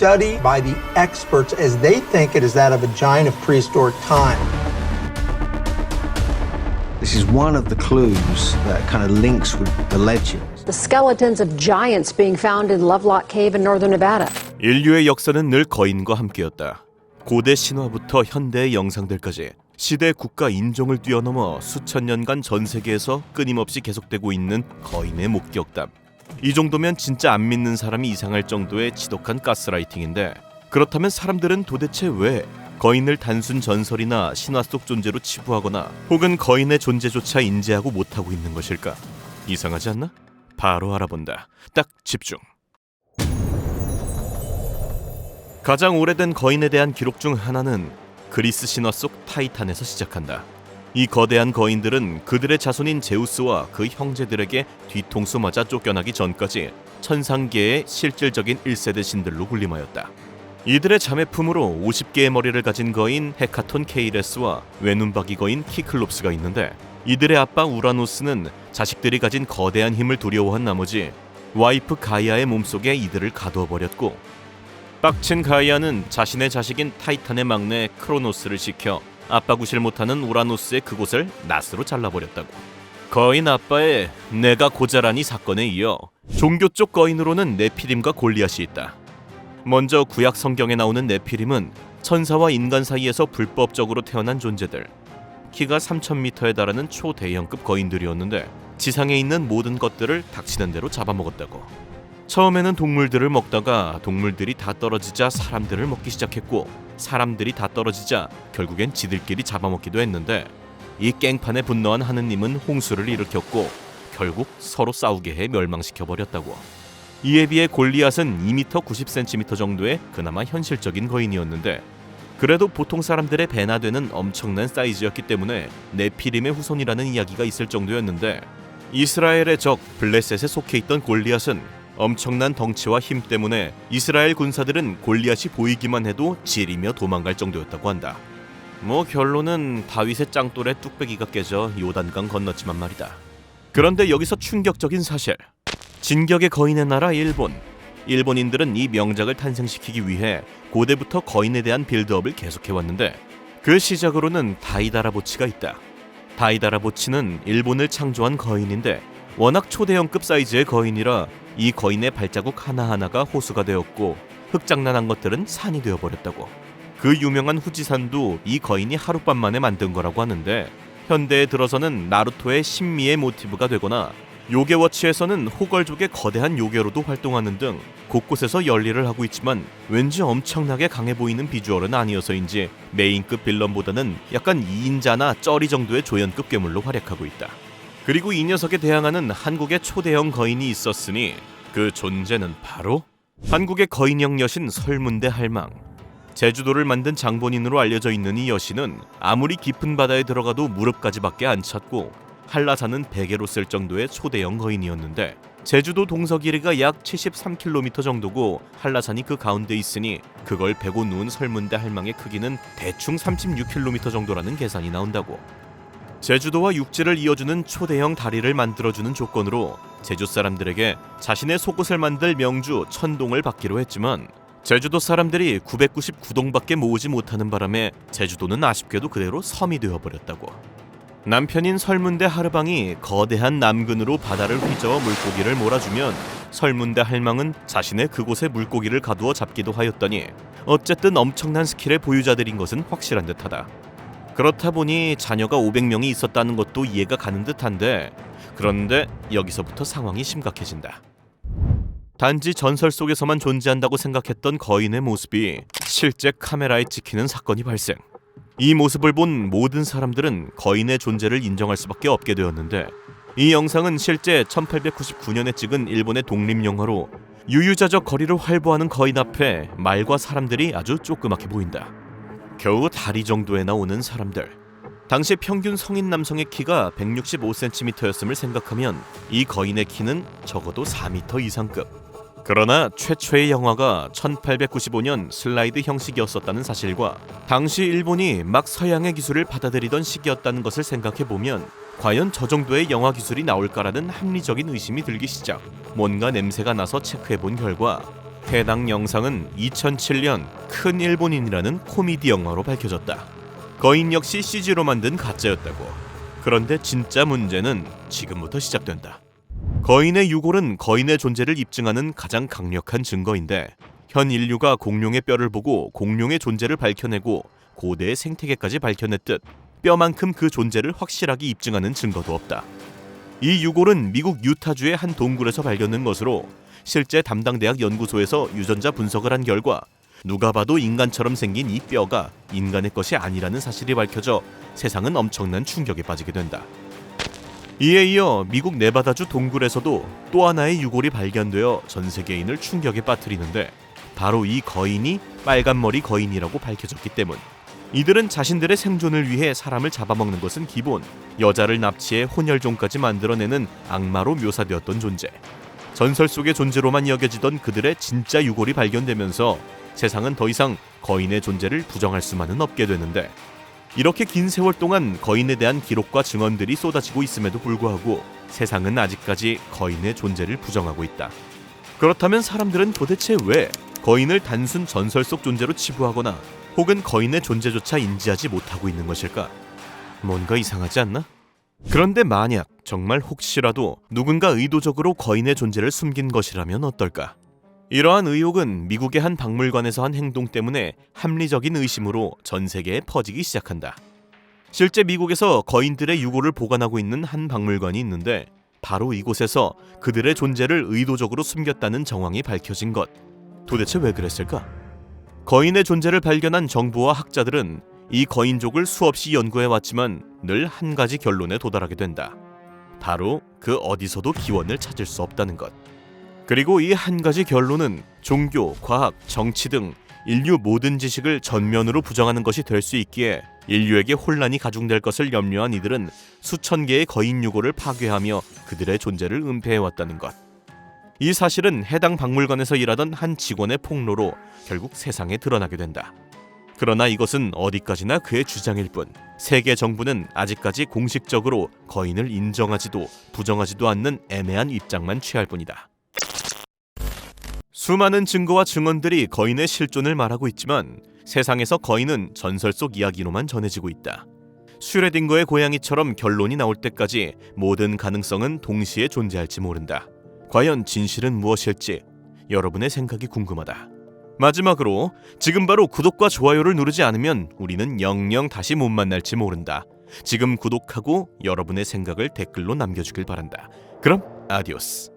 study by the experts as they think it is that of a giant of prehistoric time. This is one of the clues that kind of links with the legend. The skeletons of giants being found in Lovelock Cave in northern Nevada. 인류의 역사는 늘 거인과 함께였다. 고대 신화부터 현대의 영상들까지 시대 국가 인종을 뛰어넘어 수천 년간 전 세계에서 끊임없이 계속되고 있는 거인의 목격담. 이 정도면 진짜 안 믿는 사람이 이상할 정도의 지독한 가스라이팅인데, 그렇다면 사람들은 도대체 왜 거인을 단순 전설이나 신화 속 존재로 치부하거나 혹은 거인의 존재조차 인지하고 못하고 있는 것일까? 이상하지 않나? 바로 알아본다. 딱 집중. 가장 오래된 거인에 대한 기록 중 하나는 그리스 신화 속 타이탄에서 시작한다. 이 거대한 거인들은 그들의 자손인 제우스와 그 형제들에게 뒤통수 맞아 쫓겨나기 전까지 천상계의 실질적인 1세대 신들로 군림하였다. 이들의 자매품으로 50개의 머리를 가진 거인 헤카톤 케이레스와 외눈박이 거인 키클롭스가 있는데, 이들의 아빠 우라노스는 자식들이 가진 거대한 힘을 두려워한 나머지 와이프 가이아의 몸속에 이들을 가두어버렸고, 빡친 가이아는 자신의 자식인 타이탄의 막내 크로노스를 시켜 아빠 구실 못하는 우라노스의 그곳을 낫으로 잘라버렸다고. 거인 아빠의 내가 고자라니 사건에 이어 종교 쪽 거인으로는 네피림과 골리앗이 있다. 먼저 구약 성경에 나오는 네피림은 천사와 인간 사이에서 불법적으로 태어난 존재들, 키가 3000m에 달하는 초대형급 거인들이었는데 지상에 있는 모든 것들을 닥치는 대로 잡아먹었다고. 처음에는 동물들을 먹다가 동물들이 다 떨어지자 사람들을 먹기 시작했고, 사람들이 다 떨어지자 결국엔 지들끼리 잡아먹기도 했는데, 이 깽판에 분노한 하느님은 홍수를 일으켰고 결국 서로 싸우게 해 멸망시켜버렸다고. 이에 비해 골리앗은 2m 90cm 정도의 그나마 현실적인 거인이었는데, 그래도 보통 사람들의 배나 되는 엄청난 사이즈였기 때문에 네피림의 후손이라는 이야기가 있을 정도였는데, 이스라엘의 적 블레셋에 속해 있던 골리앗은 엄청난 덩치와 힘 때문에 이스라엘 군사들은 골리앗이 보이기만 해도 지리며 도망갈 정도였다고 한다. 뭐 결론은 다윗의 짱돌에 뚝배기가 깨져 요단강 건넜지만 말이다. 그런데 여기서 충격적인 사실. 진격의 거인의 나라 일본. 일본인들은 이 명작을 탄생시키기 위해 고대부터 거인에 대한 빌드업을 계속해왔는데, 그 시작으로는 다이다라보치가 있다. 다이다라보치는 일본을 창조한 거인인데 워낙 초대형급 사이즈의 거인이라 이 거인의 발자국 하나하나가 호수가 되었고 흙장난한 것들은 산이 되어버렸다고. 그 유명한 후지산도 이 거인이 하룻밤 만에 만든 거라고 하는데, 현대에 들어서는 나루토의 신미의 모티브가 되거나 요괴워치에서는 호걸족의 거대한 요괴로도 활동하는 등 곳곳에서 열일을 하고 있지만, 왠지 엄청나게 강해 보이는 비주얼은 아니어서인지 메인급 빌런보다는 약간 2인자나 쩌리 정도의 조연급 괴물로 활약하고 있다. 그리고 이 녀석에 대항하는 한국의 초대형 거인이 있었으니 그 존재는 바로 한국의 거인형 여신 설문대 할망. 제주도를 만든 장본인으로 알려져 있는 이 여신은 아무리 깊은 바다에 들어가도 무릎까지밖에 안 찼고 한라산은 베개로 쓸 정도의 초대형 거인이었는데, 제주도 동서 길이가 약 73km 정도고 한라산이 그 가운데 있으니 그걸 베고 누운 설문대 할망의 크기는 대충 36km 정도라는 계산이 나온다고. 제주도와 육지를 이어주는 초대형 다리를 만들어주는 조건으로 제주 사람들에게 자신의 속옷을 만들 명주 천동을 받기로 했지만, 제주도 사람들이 999동밖에 모으지 못하는 바람에 제주도는 아쉽게도 그대로 섬이 되어버렸다고. 남편인 설문대 하르방이 거대한 남근으로 바다를 휘저어 물고기를 몰아주면 설문대 할망은 자신의 그곳에 물고기를 가두어 잡기도 하였더니, 어쨌든 엄청난 스킬의 보유자들인 것은 확실한 듯하다. 그렇다 보니 자녀가 500명이 있었다는 것도 이해가 가는 듯한데, 그런데 여기서부터 상황이 심각해진다. 단지 전설 속에서만 존재한다고 생각했던 거인의 모습이 실제 카메라에 찍히는 사건이 발생. 이 모습을 본 모든 사람들은 거인의 존재를 인정할 수밖에 없게 되었는데, 이 영상은 실제 1899년에 찍은 일본의 독립영화로 유유자적 거리를 활보하는 거인 앞에 말과 사람들이 아주 조그맣게 보인다. 겨우 다리 정도에 나오는 사람들. 당시 평균 성인 남성의 키가 165cm였음을 생각하면 이 거인의 키는 적어도 4m 이상급. 그러나 최초의 영화가 1895년 슬라이드 형식이었었다는 사실과 당시 일본이 막 서양의 기술을 받아들이던 시기였다는 것을 생각해보면 과연 저 정도의 영화 기술이 나올까라는 합리적인 의심이 들기 시작. 뭔가 냄새가 나서 체크해본 결과 해당 영상은 2007년 큰 일본인이라는 코미디 영화로 밝혀졌다. 거인 역시 CG로 만든 가짜였다고. 그런데 진짜 문제는 지금부터 시작된다. 거인의 유골은 거인의 존재를 입증하는 가장 강력한 증거인데 현 인류가 공룡의 뼈를 보고 공룡의 존재를 밝혀내고 고대의 생태계까지 밝혀냈듯 뼈만큼 그 존재를 확실하게 입증하는 증거도 없다. 이 유골은 미국 유타주의 한 동굴에서 발견된 것으로 실제 담당 대학 연구소에서 유전자 분석을 한 결과 누가 봐도 인간처럼 생긴 이 뼈가 인간의 것이 아니라는 사실이 밝혀져 세상은 엄청난 충격에 빠지게 된다. 이에 이어 미국 네바다주 동굴에서도 또 하나의 유골이 발견되어 전 세계인을 충격에 빠뜨리는데 바로 이 거인이 빨간머리 거인이라고 밝혀졌기 때문. 이들은 자신들의 생존을 위해 사람을 잡아먹는 것은 기본, 여자를 납치해 혼혈종까지 만들어내는 악마로 묘사되었던 존재. 전설 속의 존재로만 여겨지던 그들의 진짜 유골이 발견되면서 세상은 더 이상 거인의 존재를 부정할 수만은 없게 되는데 이렇게 긴 세월 동안 거인에 대한 기록과 증언들이 쏟아지고 있음에도 불구하고 세상은 아직까지 거인의 존재를 부정하고 있다. 그렇다면 사람들은 도대체 왜 거인을 단순 전설 속 존재로 치부하거나 혹은 거인의 존재조차 인지하지 못하고 있는 것일까? 뭔가 이상하지 않나? 그런데 만약 정말 혹시라도 누군가 의도적으로 거인의 존재를 숨긴 것이라면 어떨까? 이러한 의혹은 미국의 한 박물관에서 한 행동 때문에 합리적인 의심으로 전 세계에 퍼지기 시작한다. 실제 미국에서 거인들의 유골을 보관하고 있는 한 박물관이 있는데 바로 이곳에서 그들의 존재를 의도적으로 숨겼다는 정황이 밝혀진 것. 도대체 왜 그랬을까? 거인의 존재를 발견한 정부와 학자들은 이 거인족을 수없이 연구해왔지만 늘 한 가지 결론에 도달하게 된다. 바로 그 어디서도 기원을 찾을 수 없다는 것. 그리고 이 한 가지 결론은 종교, 과학, 정치 등 인류 모든 지식을 전면으로 부정하는 것이 될 수 있기에 인류에게 혼란이 가중될 것을 염려한 이들은 수천 개의 거인 유골을 파괴하며 그들의 존재를 은폐해왔다는 것. 이 사실은 해당 박물관에서 일하던 한 직원의 폭로로 결국 세상에 드러나게 된다. 그러나 이것은 어디까지나 그의 주장일 뿐 세계 정부는 아직까지 공식적으로 거인을 인정하지도 부정하지도 않는 애매한 입장만 취할 뿐이다. 수많은 증거와 증언들이 거인의 실존을 말하고 있지만 세상에서 거인은 전설 속 이야기로만 전해지고 있다. 슈레딩거의 고양이처럼 결론이 나올 때까지 모든 가능성은 동시에 존재할지 모른다. 과연 진실은 무엇일지 여러분의 생각이 궁금하다. 마지막으로 지금 바로 구독과 좋아요를 누르지 않으면 우리는 영영 다시 못 만날지 모른다. 지금 구독하고 여러분의 생각을 댓글로 남겨주길 바란다. 그럼 아디오스.